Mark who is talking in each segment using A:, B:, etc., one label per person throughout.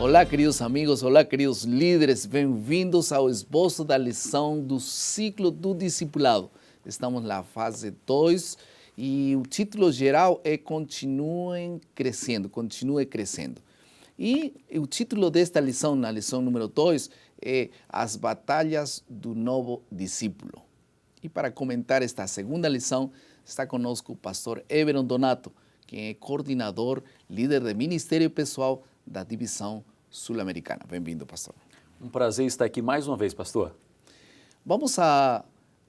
A: Olá, queridos amigos, olá, queridos líderes, bem-vindos ao esboço da lição do ciclo do discipulado. Estamos na fase 2 e o título geral é Continue Crescendo. E o título desta lição, na lição número 2, é As Batalhas do Novo Discípulo. E para comentar esta segunda lição, está conosco o pastor Éveron Donato, que é coordenador, líder de ministério pessoal da divisão sul-americana. Bem-vindo, pastor.
B: Um prazer estar aqui mais uma vez, pastor.
A: Vamos a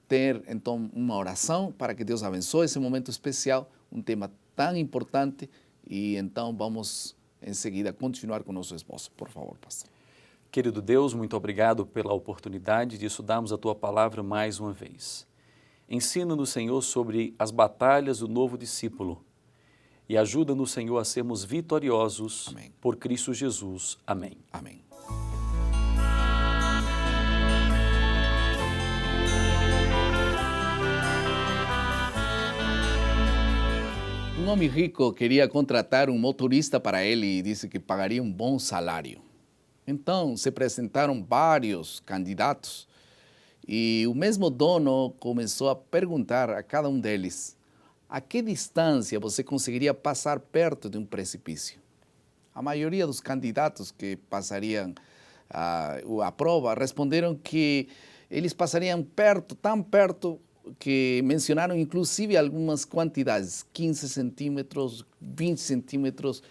A: ter, então, uma oração para que Deus abençoe esse momento especial, um tema tão importante, e então vamos, em seguida, continuar com o nosso esboço. Por favor, pastor.
B: Querido Deus, muito obrigado pela oportunidade de estudarmos a Tua Palavra mais uma vez. Ensina-nos, Senhor, sobre as batalhas do novo discípulo e ajuda-nos, Senhor, a sermos vitoriosos. Amém. Por Cristo Jesus. Amém.
A: Amém. Um homem rico queria contratar um motorista para ele e disse que pagaria um bom salário. Então, se apresentaram vários candidatos e o mesmo dono começou a perguntar a cada um deles: a que distância você conseguiria passar perto de um precipício? A maioria dos candidatos que passariam a prova responderam que eles passariam perto, tão perto, que mencionaram inclusive algumas quantidades, 15 centímetros, 20 centímetros,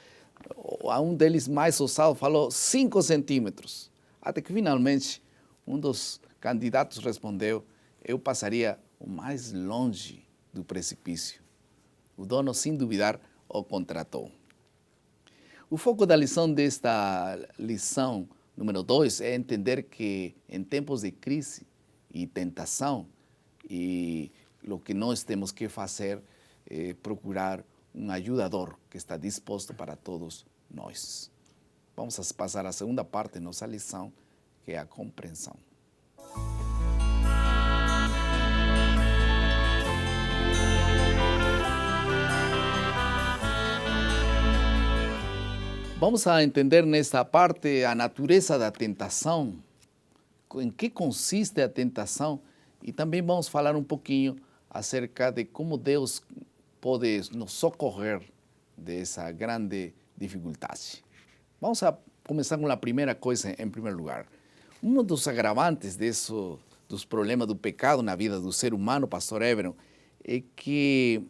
A: a um deles mais ousado falou 5 centímetros. Até que finalmente um dos candidatos respondeu: eu passaria o mais longe do precipício. O dono, sem duvidar, o contratou. O foco da lição desta lição número 2 é entender que em tempos de crise e tentação, e o que nós temos que fazer é procurar um ajudador que está disposto para todos nós. Vamos passar à segunda parte da nossa lição, que é a compreensão. Vamos a entender nesta parte a natureza da tentação, em que consiste a tentação, e também vamos falar um pouquinho acerca de como Deus pode nos socorrer dessa grande dificuldade. Vamos a começar com a primeira coisa, em primeiro lugar. Um dos agravantes dos problemas do pecado na vida do ser humano, pastor Éveron, é que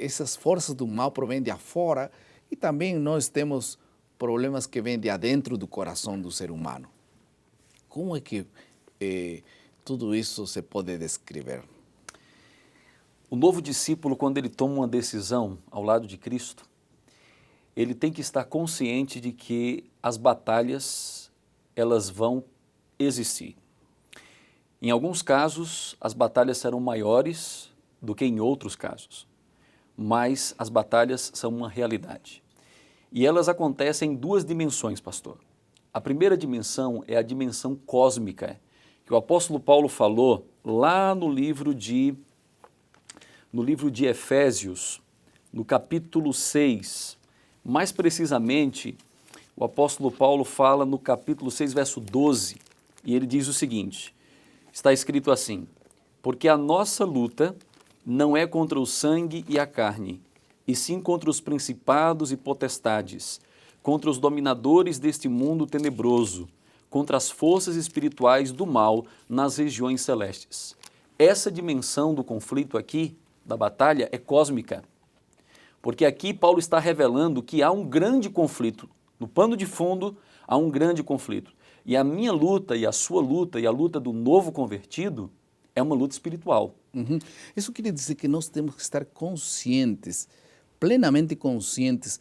A: essas forças do mal provêm de afora, e também nós temos problemas que vêm de adentro do coração do ser humano. Como é que tudo isso se pode descrever?
B: O novo discípulo, quando ele toma uma decisão ao lado de Cristo, ele tem que estar consciente de que as batalhas, elas vão existir. Em alguns casos, as batalhas serão maiores do que em outros casos, mas as batalhas são uma realidade. E elas acontecem em duas dimensões, pastor. A primeira dimensão é a dimensão cósmica, que o apóstolo Paulo falou lá no livro de Efésios, no capítulo 6. Mais precisamente, o apóstolo Paulo fala no capítulo 6, verso 12, e ele diz o seguinte: está escrito assim: porque a nossa luta não é contra o sangue e a carne, e sim contra os principados e potestades, contra os dominadores deste mundo tenebroso, contra as forças espirituais do mal nas regiões celestes. Essa dimensão do conflito aqui, da batalha, é cósmica, porque aqui Paulo está revelando que há um grande conflito. No pano de fundo, há um grande conflito. E a minha luta e a sua luta e a luta do novo convertido é uma luta espiritual.
A: Isso quer dizer que nós temos que estar conscientes, plenamente conscientes,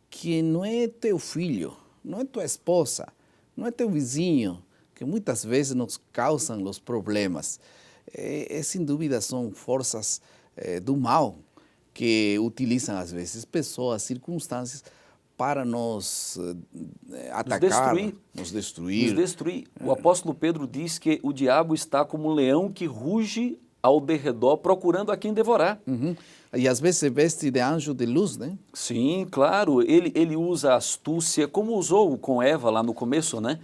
A: que não é teu filho, não é tua esposa, não é teu vizinho, que muitas vezes nos causam os problemas. Sem dúvida são forças do mal que utilizam às vezes pessoas, circunstâncias para nos atacar, nos destruir.
B: O apóstolo Pedro diz que o diabo está como um leão que ruge ao derredor procurando a quem devorar.
A: Uhum. E às vezes se veste de anjo de luz, né?
B: Sim, claro, ele usa a astúcia, como usou com Eva lá no começo, né?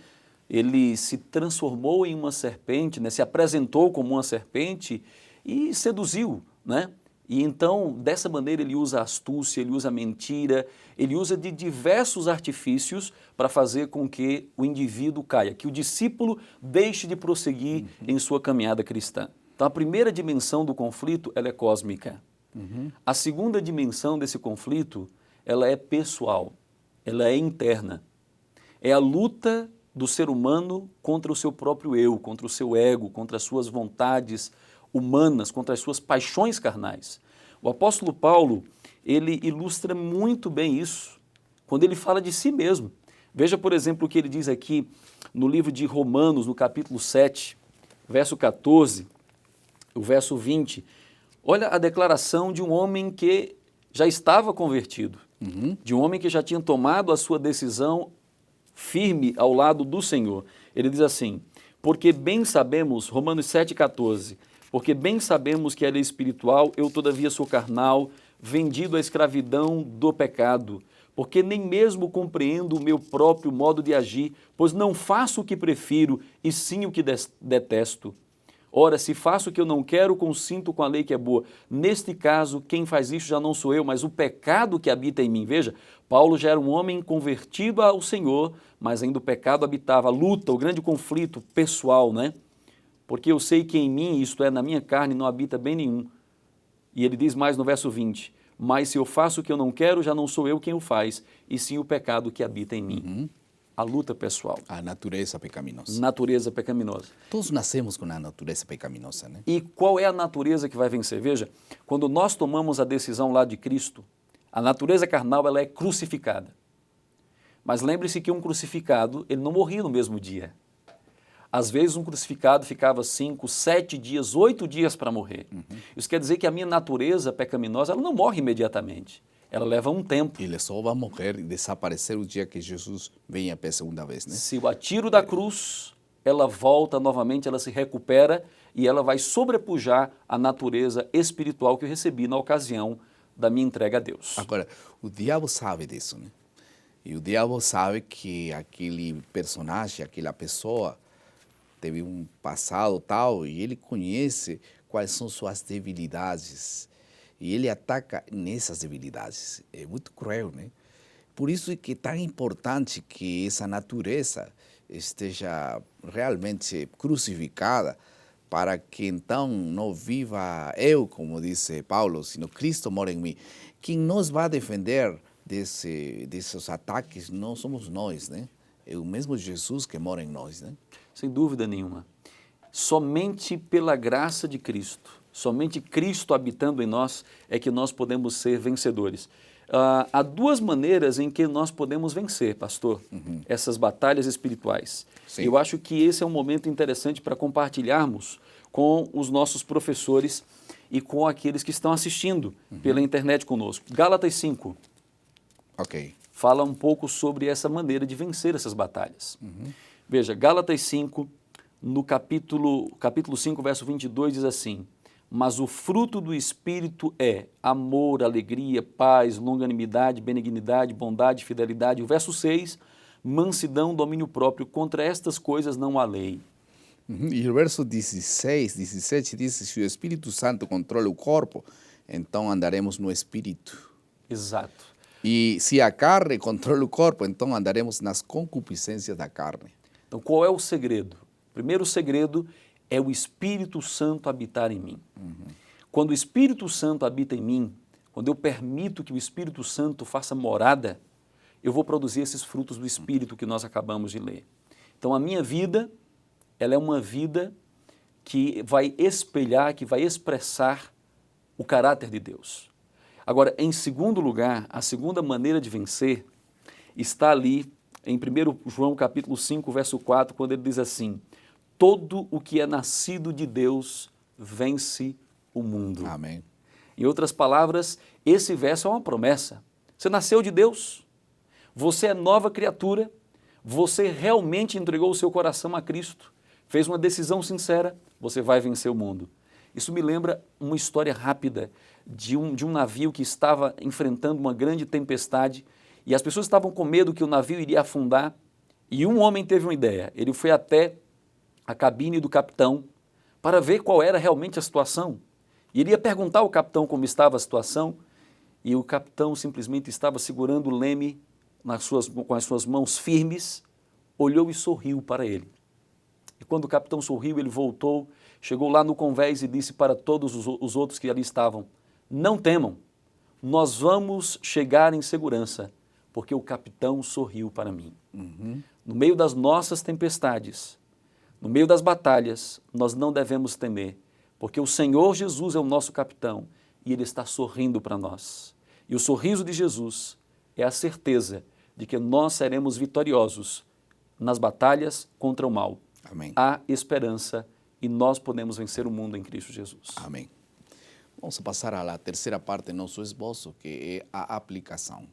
B: Ele se transformou em uma serpente, né? Se apresentou como uma serpente e seduziu, né? E então, dessa maneira, ele usa a astúcia, ele usa a mentira, ele usa de diversos artifícios para fazer com que o indivíduo caia, que o discípulo deixe de prosseguir em sua caminhada cristã. Então, a primeira dimensão do conflito, ela é cósmica. A segunda dimensão desse conflito, ela é pessoal, ela é interna. É a luta do ser humano contra o seu próprio eu, contra o seu ego, contra as suas vontades humanas, contra as suas paixões carnais. O apóstolo Paulo, ele ilustra muito bem isso, quando ele fala de si mesmo. Veja, por exemplo, o que ele diz aqui no livro de Romanos, no capítulo 7, verso 14, o verso 20. Olha a declaração de um homem que já estava convertido, de um homem que já tinha tomado a sua decisão firme ao lado do Senhor. Ele diz assim, porque bem sabemos, Romanos 7,14, porque bem sabemos que a lei espiritual, eu todavia sou carnal, vendido à escravidão do pecado, porque nem mesmo compreendo o meu próprio modo de agir, pois não faço o que prefiro, e sim o que detesto. Ora, se faço o que eu não quero, consinto com a lei que é boa. Neste caso, quem faz isso já não sou eu, mas o pecado que habita em mim. Veja, Paulo já era um homem convertido ao Senhor, mas ainda o pecado habitava. A luta, o grande conflito pessoal, né? Porque eu sei que em mim, isto é, na minha carne, não habita bem nenhum. E ele diz mais no verso 20, mas se eu faço o que eu não quero, já não sou eu quem o faz, e sim o pecado que habita em mim. A luta pessoal.
A: A natureza pecaminosa.
B: Natureza pecaminosa.
A: Todos nascemos com a natureza pecaminosa, né?
B: E qual é a natureza que vai vencer? Veja, quando nós tomamos a decisão lá de Cristo, a natureza carnal ela é crucificada. Mas lembre-se que um crucificado, ele não morria no mesmo dia. Às vezes um crucificado ficava 5, 7 dias, 8 dias para morrer. Isso quer dizer que a minha natureza pecaminosa ela não morre imediatamente. Ela leva um tempo.
A: Ele só vai morrer e desaparecer o dia que Jesus venha pela segunda vez, né?
B: Se eu atiro da cruz, ela volta novamente, ela se recupera e ela vai sobrepujar a natureza espiritual que eu recebi na ocasião da minha entrega a Deus.
A: Agora, o diabo sabe disso, né? E o diabo sabe que aquele personagem, aquela pessoa, teve um passado tal, e ele conhece quais são suas debilidades. E ele ataca nessas debilidades. É muito cruel, né? Por isso é que é tão importante que essa natureza esteja realmente crucificada, para que então não viva eu, como disse Paulo, sino Cristo mora em mim. Quem nos vai defender desses ataques não somos nós, né? É o mesmo Jesus que mora em nós, né?
B: Sem dúvida nenhuma. Somente pela graça de Cristo, somente Cristo habitando em nós, é que nós podemos ser vencedores. Há duas maneiras em que nós podemos vencer, pastor, essas batalhas espirituais.
A: Sim.
B: Eu acho que esse é um momento interessante para compartilharmos com os nossos professores e com aqueles que estão assistindo pela internet conosco. Gálatas 5
A: Ok.
B: fala um pouco sobre essa maneira de vencer essas batalhas. Veja, Gálatas 5, no capítulo 5, verso 22, diz assim, mas o fruto do Espírito é amor, alegria, paz, longanimidade, benignidade, bondade, fidelidade. O verso 6, mansidão, domínio próprio, contra estas coisas não há lei.
A: E o verso 16, 17 diz, se o Espírito Santo controla o corpo, então andaremos no Espírito.
B: Exato.
A: E se a carne controla o corpo, então andaremos nas concupiscências da carne.
B: Então, qual é o segredo? O primeiro segredo é o Espírito Santo habitar em mim. Quando o Espírito Santo habita em mim, quando eu permito que o Espírito Santo faça morada, eu vou produzir esses frutos do Espírito que nós acabamos de ler. Então, a minha vida, ela é uma vida que vai espelhar, que vai expressar o caráter de Deus. Agora, em segundo lugar, a segunda maneira de vencer está ali em 1 João capítulo 5, verso 4, quando ele diz assim, todo o que é nascido de Deus vence o mundo.
A: Amém.
B: Em outras palavras, esse verso é uma promessa. Você nasceu de Deus, você é nova criatura, você realmente entregou o seu coração a Cristo, fez uma decisão sincera, você vai vencer o mundo. Isso me lembra uma história rápida de um navio que estava enfrentando uma grande tempestade e as pessoas estavam com medo que o navio iria afundar e um homem teve uma ideia. Ele foi até a cabine do capitão para ver qual era realmente a situação. E ele ia perguntar ao capitão como estava a situação e o capitão simplesmente estava segurando o leme com as suas mãos firmes, olhou e sorriu para ele. E quando o capitão sorriu, ele voltou, chegou lá no convés e disse para todos os outros que ali estavam: não temam, nós vamos chegar em segurança, porque o capitão sorriu para mim. No meio das nossas tempestades, no meio das batalhas, nós não devemos temer, porque o Senhor Jesus é o nosso capitão e Ele está sorrindo para nós. E o sorriso de Jesus é a certeza de que nós seremos vitoriosos nas batalhas contra o mal.
A: Amém.
B: Há esperança e nós podemos vencer o mundo em Cristo Jesus.
A: Amém. Vamos passar à terceira parte do nosso esboço, que é a aplicação.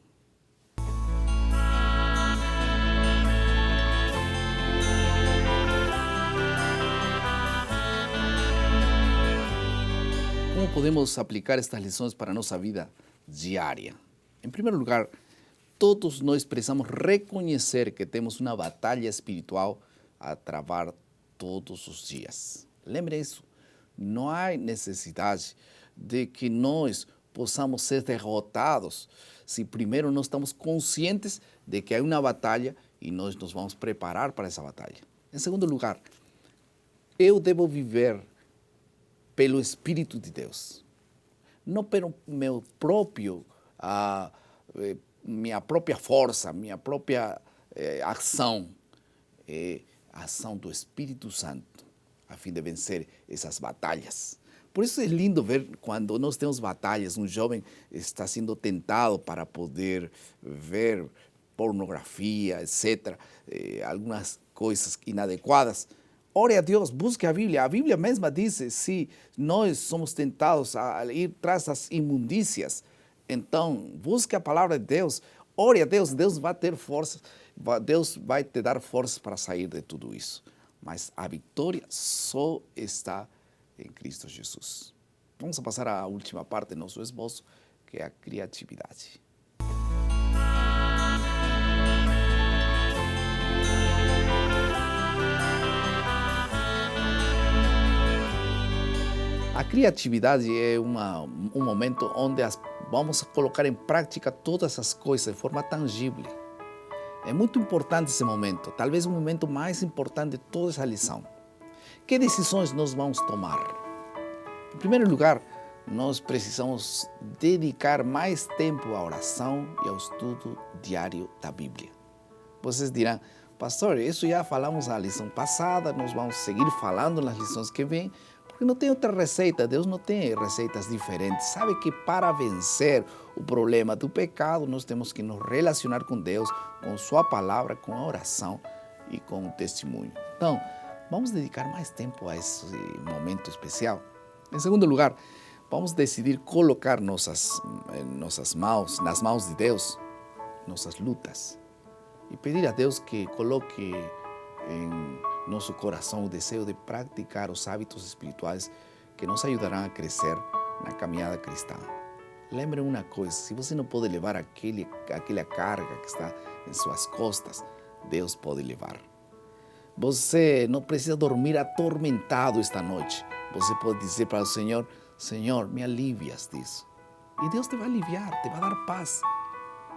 A: Como podemos aplicar estas lições para a nossa vida diária? Em primeiro lugar, todos nós precisamos reconhecer que temos uma batalha espiritual a travar todos os dias. Lembre isso. Não há necessidade de que nós possamos ser derrotados se primeiro nós estamos conscientes de que há uma batalha e nós nos vamos preparar para essa batalha. Em segundo lugar, eu devo viver pelo Espírito de Deus, não pelo meu próprio, minha própria força, minha própria ação, a ação do Espírito Santo, a fim de vencer essas batalhas. Por isso é lindo ver quando nós temos batalhas, um jovem está sendo tentado para poder ver pornografia, etc., algumas coisas inadequadas. Ore a Deus, busque a Bíblia. A Bíblia mesma diz, se nós somos tentados a ir tras as imundícias, então busque a palavra de Deus, ore a Deus, Deus vai ter força, Deus vai te dar força para sair de tudo isso. Mas a vitória só está em Cristo Jesus. Vamos passar à última parte do nosso esboço, que é a criatividade. A criatividade é um momento onde vamos colocar em prática todas as coisas de forma tangível. É muito importante esse momento, talvez o momento mais importante de toda essa lição. Que decisões nós vamos tomar? Em primeiro lugar, nós precisamos dedicar mais tempo à oração e ao estudo diário da Bíblia. Vocês dirão: pastor, isso já falamos na lição passada, nós vamos seguir falando nas lições que vêm, porque não tem outra receita, Deus não tem receitas diferentes. Sabe que para vencer o problema do pecado, nós temos que nos relacionar com Deus, com sua palavra, com a oração e com o testemunho. Então, vamos dedicar mais tempo a esse momento especial. Em segundo lugar, vamos decidir colocar nossas mãos, nas mãos de Deus, nossas lutas, e pedir a Deus que coloque em nosso coração o desejo de praticar os hábitos espirituais que nos ajudarão a crescer na caminhada cristã. Lembre uma coisa: se você não pode levar aquela carga que está em suas costas, Deus pode levar. Você não precisa dormir atormentado esta noite. Você pode dizer para o Senhor: Senhor, me alivias disso. E Deus te vai aliviar, te vai dar paz.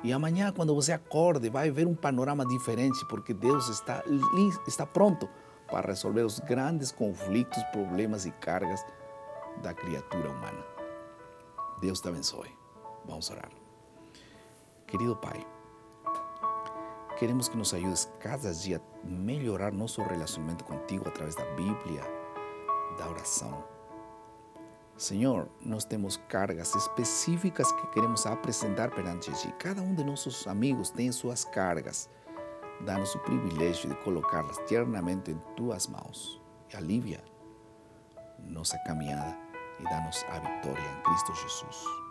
A: E amanhã, quando você acorde, vai ver um panorama diferente, porque Deus está pronto para resolver os grandes conflitos, problemas e cargas da criatura humana. Deus te abençoe. Vamos orar. Querido Pai, queremos que nos ajudes cada dia a melhorar nosso relacionamento contigo através da Bíblia, da oração. Senhor, nós temos cargas específicas que queremos apresentar perante Ti. Cada um de nossos amigos tem suas cargas. Dá-nos o privilégio de colocá-las tiernamente em Tuas mãos. E alivia nossa caminhada e dá-nos a vitória em Cristo Jesus.